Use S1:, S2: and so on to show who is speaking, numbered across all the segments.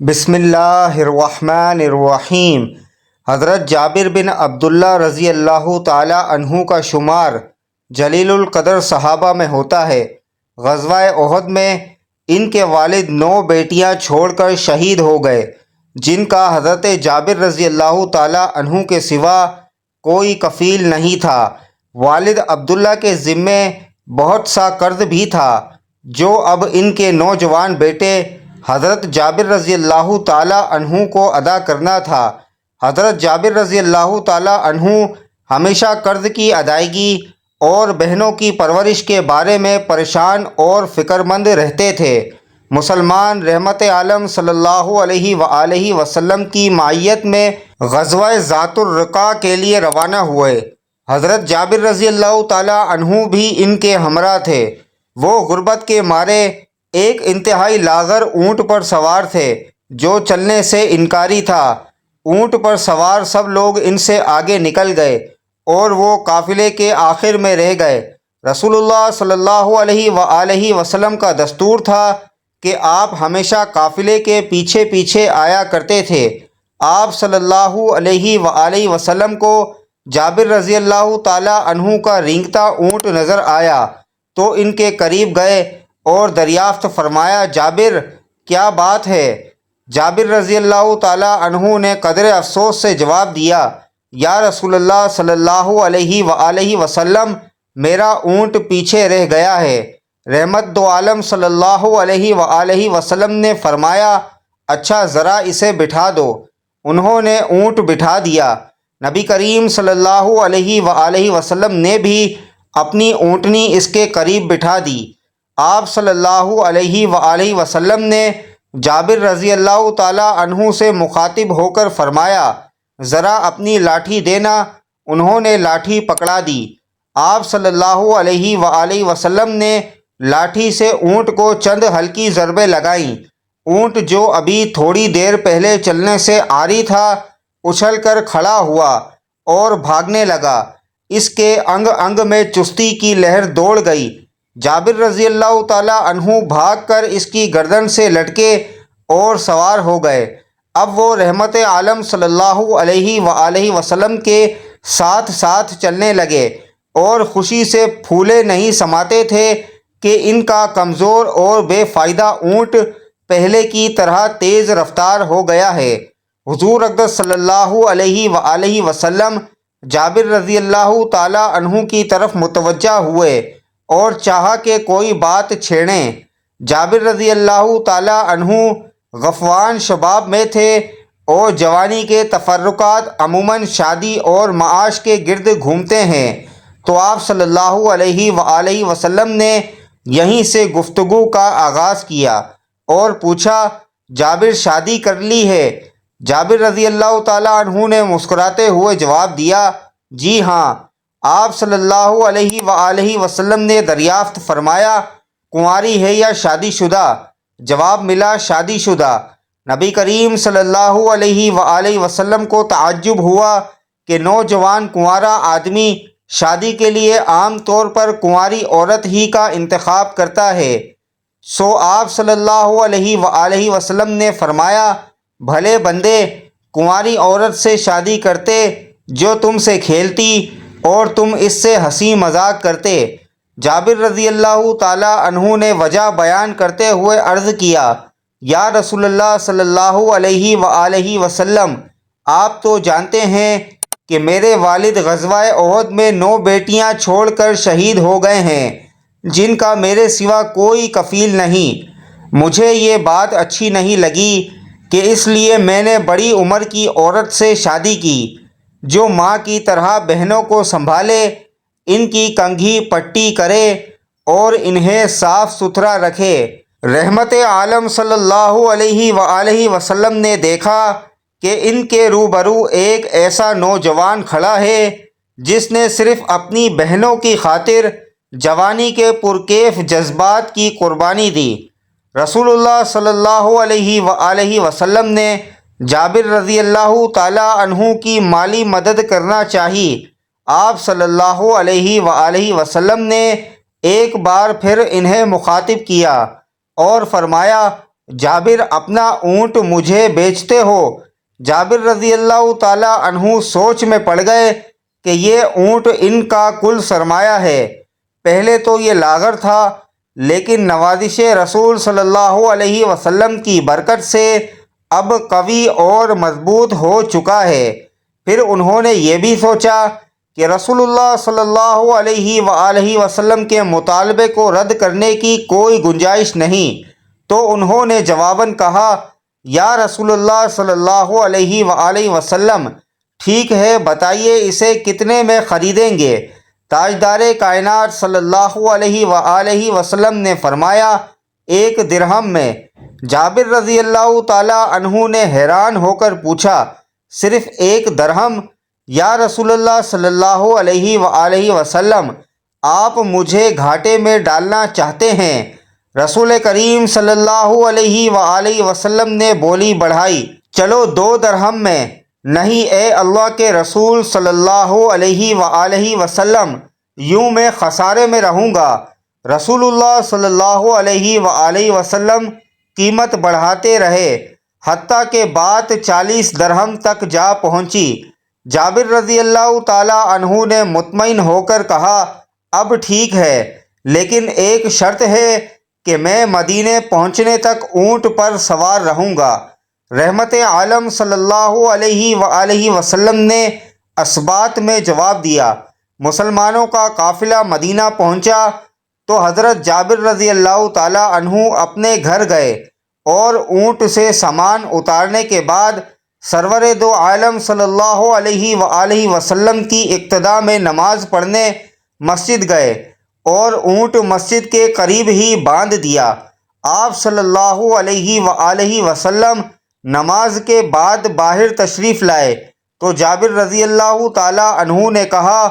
S1: بسم اللہ الرحمن الرحیم۔ حضرت جابر بن عبداللہ رضی اللہ تعالی عنہ کا شمار جلیل القدر صحابہ میں ہوتا ہے۔ غزوہ احد میں ان کے والد 9 بیٹیاں چھوڑ کر شہید ہو گئے، جن کا حضرت جابر رضی اللہ تعالی عنہ کے سوا کوئی کفیل نہیں تھا۔ والد عبداللہ کے ذمے بہت سا قرض بھی تھا، جو اب ان کے نوجوان بیٹے حضرت جابر رضی اللہ تعالی عنہ کو ادا کرنا تھا۔ حضرت جابر رضی اللہ تعالی عنہ ہمیشہ قرض کی ادائیگی اور بہنوں کی پرورش کے بارے میں پریشان اور فکر مند رہتے تھے۔ مسلمان رحمت عالم صلی اللہ علیہ وآلہ وسلم کی معیت میں غزوہ ذات الرقاع کے لیے روانہ ہوئے۔ حضرت جابر رضی اللہ تعالی عنہ بھی ان کے ہمراہ تھے۔ وہ غربت کے مارے ایک انتہائی لاغر اونٹ پر سوار تھے، جو چلنے سے انکاری تھا۔ اونٹ پر سوار سب لوگ ان سے آگے نکل گئے اور وہ قافلے کے آخر میں رہ گئے۔ رسول اللہ صلی اللہ علیہ وآلہ وسلم کا دستور تھا کہ آپ ہمیشہ قافلے کے پیچھے پیچھے آیا کرتے تھے۔ آپ صلی اللہ علیہ وآلہ وسلم کو جابر رضی اللہ تعالی عنہ کا رینگتا اونٹ نظر آیا تو ان کے قریب گئے اور دریافت فرمایا، جابر کیا بات ہے؟ جابر رضی اللہ تعالی عنہ نے قدر افسوس سے جواب دیا، یا رسول اللہ صلی اللہ علیہ وآلہ وسلم، میرا اونٹ پیچھے رہ گیا ہے۔ رحمت دو عالم صلی اللہ علیہ وآلہ وسلم نے فرمایا، اچھا ذرا اسے بٹھا دو۔ انہوں نے اونٹ بٹھا دیا۔ نبی کریم صلی اللہ علیہ وآلہ وسلم نے بھی اپنی اونٹنی اس کے قریب بٹھا دی۔ آپ صلی اللہ علیہ وآلہ وسلم نے جابر رضی اللہ تعالی عنہ سے مخاطب ہو کر فرمایا، ذرا اپنی لاٹھی دینا۔ انہوں نے لاٹھی پکڑا دی۔ آپ صلی اللہ علیہ وآلہ وسلم نے لاٹھی سے اونٹ کو چند ہلکی ضربیں لگائیں۔ اونٹ جو ابھی تھوڑی دیر پہلے چلنے سے عاری تھا، اچھل کر کھڑا ہوا اور بھاگنے لگا۔ اس کے انگ انگ میں چستی کی لہر دوڑ گئی۔ جابر رضی اللہ تعالی عنہ بھاگ کر اس کی گردن سے لٹکے اور سوار ہو گئے۔ اب وہ رحمت عالم صلی اللہ علیہ وآلہ وسلم کے ساتھ ساتھ چلنے لگے اور خوشی سے پھولے نہیں سماتے تھے کہ ان کا کمزور اور بے فائدہ اونٹ پہلے کی طرح تیز رفتار ہو گیا ہے۔ حضور اقدس صلی اللہ علیہ وآلہ وسلم جابر رضی اللہ تعالی عنہ کی طرف متوجہ ہوئے اور چاہا کہ کوئی بات چھیڑیں۔ جابر رضی اللہ تعالی عنہ غفوان شباب میں تھے اور جوانی کے تفرقات عموماً شادی اور معاش کے گرد گھومتے ہیں، تو آپ صلی اللہ علیہ وآلہ وسلم نے یہیں سے گفتگو کا آغاز کیا اور پوچھا، جابر شادی کر لی ہے؟ جابر رضی اللہ تعالی عنہ نے مسکراتے ہوئے جواب دیا، جی ہاں۔ آپ صلی اللہ علیہ وآلہ وسلم نے دریافت فرمایا، کنواری ہے یا شادی شدہ؟ جواب ملا، شادی شدہ۔ نبی کریم صلی اللہ علیہ وآلہ وسلم کو تعجب ہوا کہ نوجوان کنوارا آدمی شادی کے لیے عام طور پر کنواری عورت ہی کا انتخاب کرتا ہے۔ سو آپ صلی اللہ علیہ وآلہ وسلم نے فرمایا، بھلے بندے، کنواری عورت سے شادی کرتے جو تم سے کھیلتی اور تم اس سے ہنسی مذاق کرتے۔ جابر رضی اللہ تعالی عنہ نے وجہ بیان کرتے ہوئے عرض کیا، یا رسول اللہ صلی اللہ علیہ وآلہ وسلم، آپ تو جانتے ہیں کہ میرے والد غزوہ احد میں 9 بیٹیاں چھوڑ کر شہید ہو گئے ہیں، جن کا میرے سوا کوئی کفیل نہیں۔ مجھے یہ بات اچھی نہیں لگی کہ اس لیے میں نے بڑی عمر کی عورت سے شادی کی، جو ماں کی طرح بہنوں کو سنبھالے، ان کی کنگھی پٹی کرے اور انہیں صاف ستھرا رکھے۔ رحمت عالم صلی اللہ علیہ وآلہ وسلم نے دیکھا کہ ان کے روبرو ایک ایسا نوجوان کھڑا ہے جس نے صرف اپنی بہنوں کی خاطر جوانی کے پرکیف جذبات کی قربانی دی۔ رسول اللہ صلی اللہ علیہ وآلہ وسلم نے جابر رضی اللہ تعالی عنہ کی مالی مدد کرنا چاہی۔ آپ صلی اللہ علیہ وآلہ وسلم نے ایک بار پھر انہیں مخاطب کیا اور فرمایا، جابر اپنا اونٹ مجھے بیچتے ہو؟ جابر رضی اللہ تعالیٰ عنہ سوچ میں پڑ گئے کہ یہ اونٹ ان کا کل سرمایہ ہے۔ پہلے تو یہ لاغر تھا، لیکن نوازش رسول صلی اللہ علیہ وسلم کی برکت سے اب قوی اور مضبوط ہو چکا ہے۔ پھر انہوں نے یہ بھی سوچا کہ رسول اللہ صلی اللہ علیہ وآلہ وسلم کے مطالبے کو رد کرنے کی کوئی گنجائش نہیں، تو انہوں نے جواباً کہا، یا رسول اللہ صلی اللہ علیہ وآلہ وسلم، ٹھیک ہے، بتائیے اسے کتنے میں خریدیں گے؟ تاجدار کائنات صلی اللہ علیہ وآلہ وسلم نے فرمایا، 1 درہم میں۔ جابر رضی اللہ تعالیٰ عنہ نے حیران ہو کر پوچھا، صرف 1 درہم؟ یا رسول اللہ صلی اللہ علیہ وآلہ وسلم، آپ مجھے گھاٹے میں ڈالنا چاہتے ہیں؟ رسول کریم صلی اللہ علیہ وآلہ وسلم نے بولی بڑھائی، چلو 2 درہم میں۔ نہیں اے اللہ کے رسول صلی اللہ علیہ وآلہ وسلم، یوں میں خسارے میں رہوں گا۔ رسول اللہ صلی اللہ علیہ وآلہ وسلم قیمت بڑھاتے رہے، حتیٰ کہ بات 40 درہم تک جا پہنچی۔ جابر رضی اللہ تعالی عنہ نے مطمئن ہو کر کہا، اب ٹھیک ہے، لیکن ایک شرط ہے کہ میں مدینے پہنچنے تک اونٹ پر سوار رہوں گا۔ رحمت عالم صلی اللہ علیہ وآلہ وسلم نے اثبات میں جواب دیا۔ مسلمانوں کا قافلہ مدینہ پہنچا تو حضرت جابر رضی اللہ تعالی عنہ اپنے گھر گئے اور اونٹ سے سامان اتارنے کے بعد سرور دو عالم صلی اللہ علیہ وآلہ وسلم کی اقتداء میں نماز پڑھنے مسجد گئے اور اونٹ مسجد کے قریب ہی باندھ دیا۔ آپ صلی اللہ علیہ وآلہ وسلم نماز کے بعد باہر تشریف لائے تو جابر رضی اللہ تعالی عنہ نے کہا،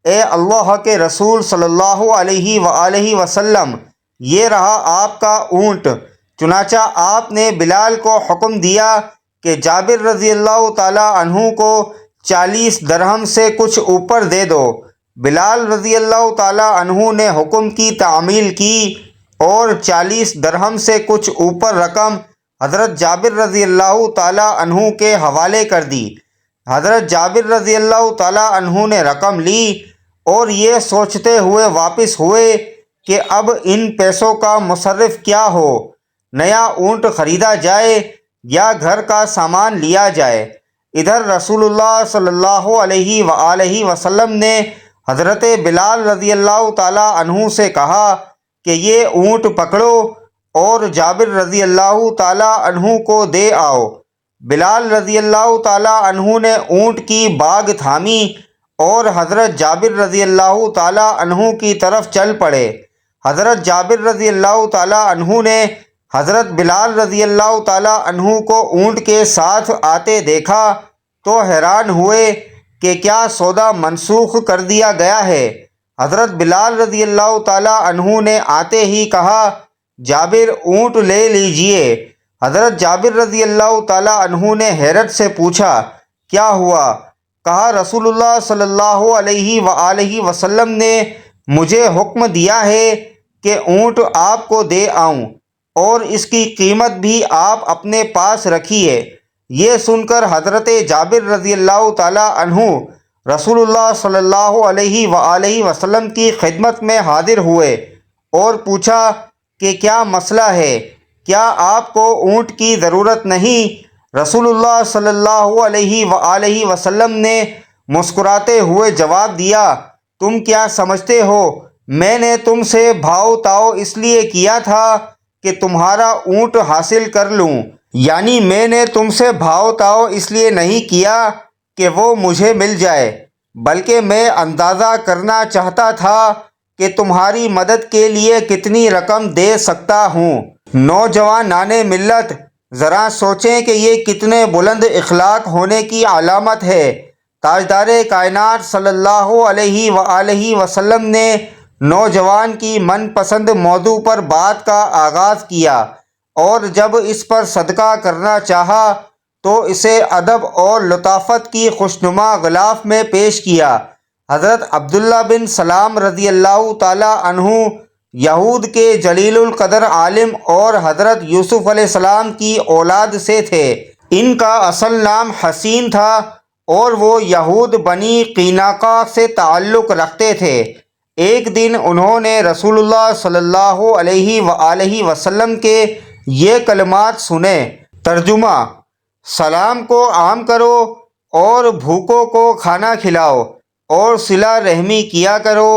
S1: اے اللہ کے رسول صلی اللہ علیہ وآلہ وسلم، یہ رہا آپ کا اونٹ۔ چنانچہ آپ نے بلال کو حکم دیا کہ جابر رضی اللہ تعالی عنہ کو 40 درہم سے کچھ اوپر دے دو۔ بلال رضی اللہ تعالی عنہ نے حکم کی تعمیل کی اور 40 درہم سے کچھ اوپر رقم حضرت جابر رضی اللہ تعالی عنہ کے حوالے کر دی۔ حضرت جابر رضی اللہ تعالی عنہ نے رقم لی اور یہ سوچتے ہوئے واپس ہوئے کہ اب ان پیسوں کا مصرف کیا ہو، نیا اونٹ خریدا جائے یا گھر کا سامان لیا جائے۔ ادھر رسول اللہ صلی اللہ علیہ وآلہ وسلم نے حضرت بلال رضی اللہ تعالی عنہ سے کہا کہ یہ اونٹ پکڑو اور جابر رضی اللہ تعالی عنہ کو دے آؤ۔ بلال رضی اللہ تعالی عنہ نے اونٹ کی باگ تھامی اور حضرت جابر رضی اللہ تعالی عنہ کی طرف چل پڑے۔ حضرت جابر رضی اللہ تعالی عنہ نے حضرت بلال رضی اللہ تعالی عنہ کو اونٹ کے ساتھ آتے دیکھا تو حیران ہوئے کہ کیا سودا منسوخ کر دیا گیا ہے۔ حضرت بلال رضی اللہ تعالی عنہ نے آتے ہی کہا، جابر اونٹ لے لیجئے۔ حضرت جابر رضی اللہ تعالی عنہ نے حیرت سے پوچھا، کیا ہوا؟ کہا، رسول اللہ صلی اللہ علیہ وآلہ وسلم نے مجھے حکم دیا ہے کہ اونٹ آپ کو دے آؤں اور اس کی قیمت بھی آپ اپنے پاس رکھیے۔ یہ سن کر حضرت جابر رضی اللہ تعالی عنہ رسول اللہ صلی اللہ علیہ وآلہ وسلم کی خدمت میں حاضر ہوئے اور پوچھا کہ کیا مسئلہ ہے؟ کیا آپ کو اونٹ کی ضرورت نہیں؟ رسول اللہ صلی اللہ علیہ وآلہ وسلم نے مسکراتے ہوئے جواب دیا، تم کیا سمجھتے ہو میں نے تم سے بھاؤ تاؤ اس لیے کیا تھا کہ تمہارا اونٹ حاصل کر لوں؟ یعنی میں نے تم سے بھاؤ تاؤ اس لیے نہیں کیا کہ وہ مجھے مل جائے، بلکہ میں اندازہ کرنا چاہتا تھا کہ تمہاری مدد کے لیے کتنی رقم دے سکتا ہوں۔ نوجوانان ملت، ذرا سوچیں کہ یہ کتنے بلند اخلاق ہونے کی علامت ہے۔ تاجدار کائنات صلی اللہ علیہ وآلہ وسلم نے نوجوان کی من پسند موضوع پر بات کا آغاز کیا اور جب اس پر صدقہ کرنا چاہا تو اسے ادب اور لطافت کی خوشنما غلاف میں پیش کیا۔ حضرت عبداللہ بن سلام رضی اللہ تعالی عنہ یہود کے جلیل القدر عالم اور حضرت یوسف علیہ السلام کی اولاد سے تھے۔ ان کا اصل نام حسین تھا اور وہ یہود بنی قینقاع سے تعلق رکھتے تھے۔ ایک دن انہوں نے رسول اللہ صلی اللہ علیہ وآلہ وسلم کے یہ کلمات سنے۔ ترجمہ: سلام کو عام کرو اور بھوکوں کو کھانا کھلاؤ اور صلہ رحمی کیا کرو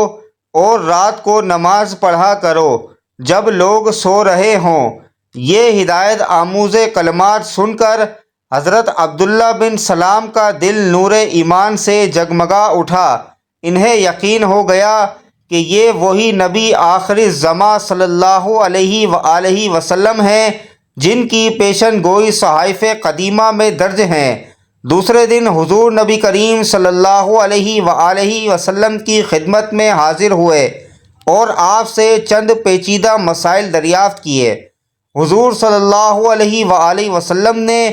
S1: اور رات کو نماز پڑھا کرو جب لوگ سو رہے ہوں۔ یہ ہدایت آموز کلمات سن کر حضرت عبداللہ بن سلام کا دل نور ایمان سے جگمگا اٹھا۔ انہیں یقین ہو گیا کہ یہ وہی نبی آخر الزماں صلی اللہ علیہ وآلہ وسلم ہیں جن کی پیشن گوئی صحائف قدیمہ میں درج ہیں۔ دوسرے دن حضور نبی کریم صلی اللہ علیہ وآلہ وسلم کی خدمت میں حاضر ہوئے اور آپ سے چند پیچیدہ مسائل دریافت کیے۔ حضور صلی اللہ علیہ وآلہ وسلم نے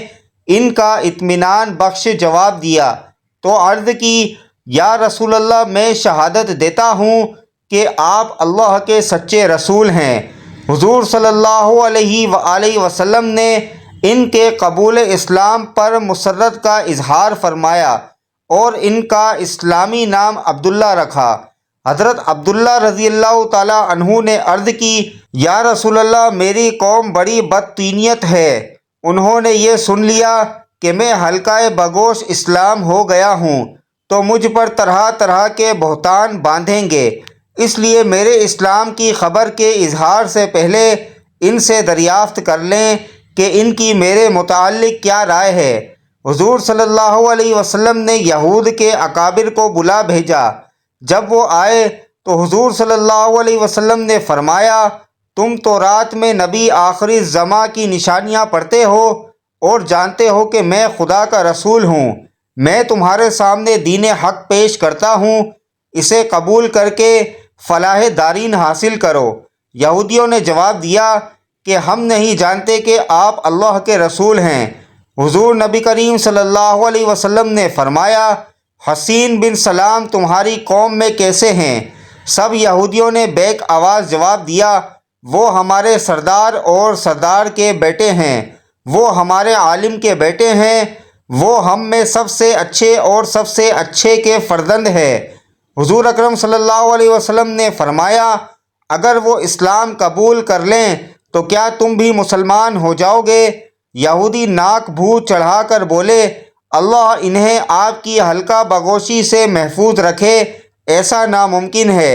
S1: ان کا اطمینان بخش جواب دیا تو عرض کی، یا رسول اللہ، میں شہادت دیتا ہوں کہ آپ اللہ کے سچے رسول ہیں۔ حضور صلی اللہ علیہ وآلہ وسلم نے ان کے قبول اسلام پر مسرت کا اظہار فرمایا اور ان کا اسلامی نام عبداللہ رکھا۔ حضرت عبداللہ رضی اللہ تعالی عنہ نے عرض کی، یا رسول اللہ، میری قوم بڑی بدتینیت ہے۔ انہوں نے یہ سن لیا کہ میں حلقہ بگوش اسلام ہو گیا ہوں تو مجھ پر طرح طرح کے بہتان باندھیں گے، اس لیے میرے اسلام کی خبر کے اظہار سے پہلے ان سے دریافت کر لیں کہ ان کی میرے متعلق کیا رائے ہے۔ حضور صلی اللہ علیہ وسلم نے یہود کے اکابر کو بلا بھیجا۔ جب وہ آئے تو حضور صلی اللہ علیہ وسلم نے فرمایا، تم تو رات میں نبی آخری الزماں کی نشانیاں پڑھتے ہو اور جانتے ہو کہ میں خدا کا رسول ہوں۔ میں تمہارے سامنے دین حق پیش کرتا ہوں، اسے قبول کر کے فلاح دارین حاصل کرو۔ یہودیوں نے جواب دیا کہ ہم نہیں جانتے کہ آپ اللہ کے رسول ہیں۔ حضور نبی کریم صلی اللہ علیہ وسلم نے فرمایا، حسین بن سلام تمہاری قوم میں کیسے ہیں؟ سب یہودیوں نے بیک آواز جواب دیا، وہ ہمارے سردار اور سردار کے بیٹے ہیں، وہ ہمارے عالم کے بیٹے ہیں، وہ ہم میں سب سے اچھے اور سب سے اچھے کے فرزند ہے۔ حضور اکرم صلی اللہ علیہ وسلم نے فرمایا، اگر وہ اسلام قبول کر لیں تو کیا تم بھی مسلمان ہو جاؤ گے؟ یہودی ناک بھو چڑھا کر بولے، اللہ انہیں آپ کی حلقہ بگوشی سے محفوظ رکھے، ایسا ناممکن ہے۔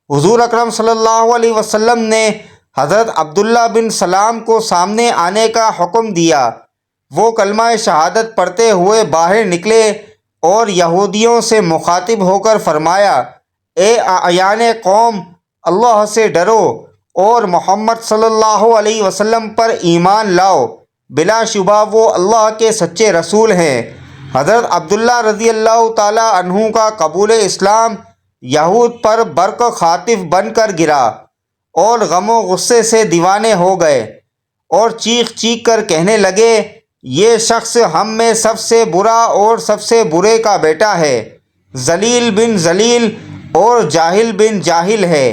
S1: حضور اکرم صلی اللہ علیہ وسلم نے حضرت عبداللہ بن سلام کو سامنے آنے کا حکم دیا۔ وہ کلمہ شہادت پڑھتے ہوئے باہر نکلے اور یہودیوں سے مخاطب ہو کر فرمایا، اے اعیان قوم، اللہ سے ڈرو اور محمد صلی اللہ علیہ وسلم پر ایمان لاؤ، بلا شبہ وہ اللہ کے سچے رسول ہیں۔ حضرت عبداللہ رضی اللہ تعالی عنہ کا قبول اسلام یہود پر برق خاطف بن کر گرا اور غم و غصے سے دیوانے ہو گئے اور چیخ چیخ کر کہنے لگے، یہ شخص ہم میں سب سے برا اور سب سے برے کا بیٹا ہے، ذلیل بن ذلیل اور جاہل بن جاہل ہے۔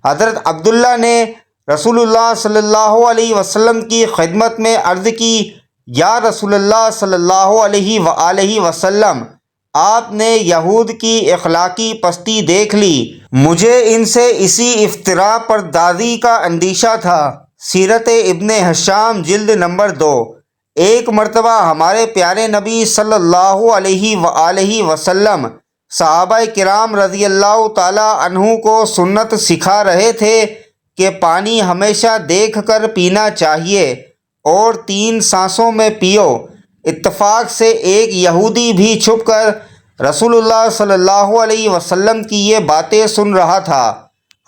S1: حضرت عبداللہ نے رسول اللہ صلی اللہ علیہ وسلم کی خدمت میں عرض کی، یا رسول اللہ صلی اللہ علیہ وآلہ وسلم، آپ نے یہود کی اخلاقی پستی دیکھ لی، مجھے ان سے اسی افتراء پر دادی کا اندیشہ تھا۔ سیرت ابن ہشام جلد نمبر 2۔ ایک مرتبہ ہمارے پیارے نبی صلی اللہ علیہ وآلہ وسلم صحابہ کرام رضی اللہ تعالی عنہ کو سنت سکھا رہے تھے کہ پانی ہمیشہ دیکھ کر پینا چاہیے اور 3 سانسوں میں پیو۔ اتفاق سے ایک یہودی بھی چھپ کر رسول اللہ صلی اللہ علیہ وسلم کی یہ باتیں سن رہا تھا۔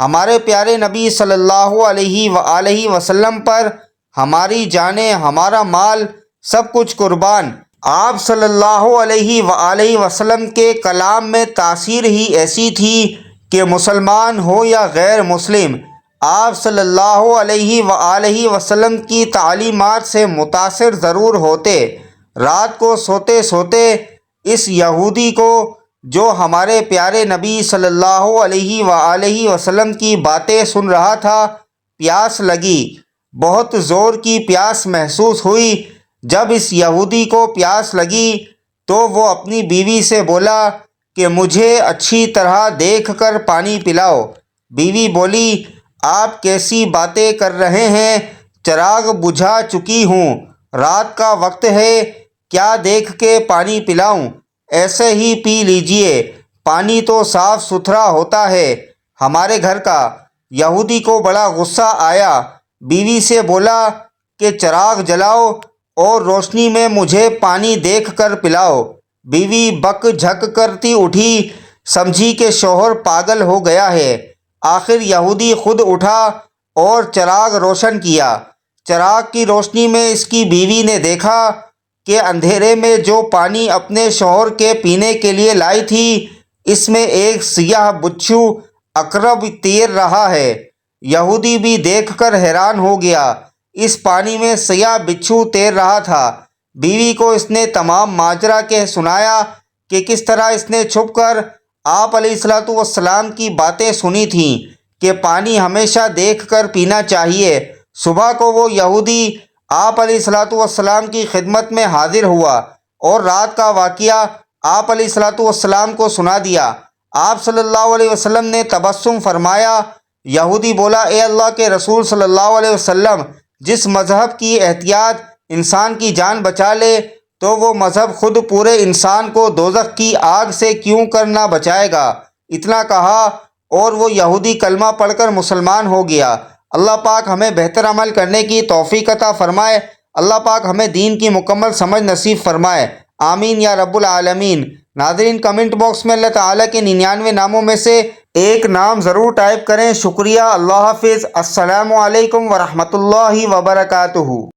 S1: ہمارے پیارے نبی صلی اللہ علیہ وآلہ وسلم پر ہماری جانیں، ہمارا مال، سب کچھ قربان۔ آپ صلی اللہ علیہ وآلہ وسلم کے کلام میں تاثیر ہی ایسی تھی کہ مسلمان ہو یا غیر مسلم، آپ صلی اللہ علیہ وآلہ وسلم کی تعلیمات سے متاثر ضرور ہوتے۔ رات کو سوتے سوتے اس یہودی کو جو ہمارے پیارے نبی صلی اللہ علیہ وآلہ وسلم کی باتیں سن رہا تھا، پیاس لگی، بہت زور کی پیاس محسوس ہوئی۔ جب اس یہودی کو پیاس لگی تو وہ اپنی بیوی سے بولا کہ مجھے اچھی طرح دیکھ کر پانی پلاؤ۔ بیوی بولی، آپ کیسی باتیں کر رہے ہیں، چراغ بجھا چکی ہوں، رات کا وقت ہے، کیا دیکھ کے پانی پلاؤں؟ ایسے ہی پی لیجئے، پانی تو صاف ستھرا ہوتا ہے ہمارے گھر کا۔ یہودی کو بڑا غصہ آیا، بیوی سے بولا کہ چراغ جلاؤ اور روشنی میں مجھے پانی دیکھ کر پلاؤ۔ بیوی بک جھک کرتی اٹھی، سمجھی کہ شوہر پاگل ہو گیا ہے۔ آخر یہودی خود اٹھا اور چراغ روشن کیا۔ چراغ کی روشنی میں اس کی بیوی نے دیکھا کہ اندھیرے میں جو پانی اپنے شوہر کے پینے کے لیے لائی تھی، اس میں ایک سیاہ بچھو عقرب تیر رہا ہے۔ یہودی بھی دیکھ کر حیران ہو گیا، اس پانی میں سیاہ بچھو تیر رہا تھا۔ بیوی کو اس نے تمام ماجرا کہہ سنایا کہ کس طرح اس نے چھپ کر آپ علیہ الصلوۃ والسلام کی باتیں سنی تھیں کہ پانی ہمیشہ دیکھ کر پینا چاہیے۔ صبح کو وہ یہودی آپ علیہ الصلوۃ والسلام کی خدمت میں حاضر ہوا اور رات کا واقعہ آپ علیہ الصلوۃ والسلام کو سنا دیا۔ آپ صلی اللہ علیہ وسلم نے تبسم فرمایا۔ یہودی بولا، اے اللہ کے رسول صلی اللہ علیہ وسلم، جس مذہب کی احتیاط انسان کی جان بچا لے تو وہ مذہب خود پورے انسان کو دوزخ کی آگ سے کیوں کر نہ بچائے گا؟ اتنا کہا اور وہ یہودی کلمہ پڑھ کر مسلمان ہو گیا۔ اللہ پاک ہمیں بہتر عمل کرنے کی توفیق عطا فرمائے۔ اللہ پاک ہمیں دین کی مکمل سمجھ نصیب فرمائے، آمین یا رب العالمین۔ ناظرین، کمنٹ باکس میں اللہ تعالیٰ کے 99 ناموں میں سے ایک نام ضرور ٹائپ کریں۔ شکریہ، اللہ حافظ، السلام علیکم ورحمۃ اللہ وبرکاتہ۔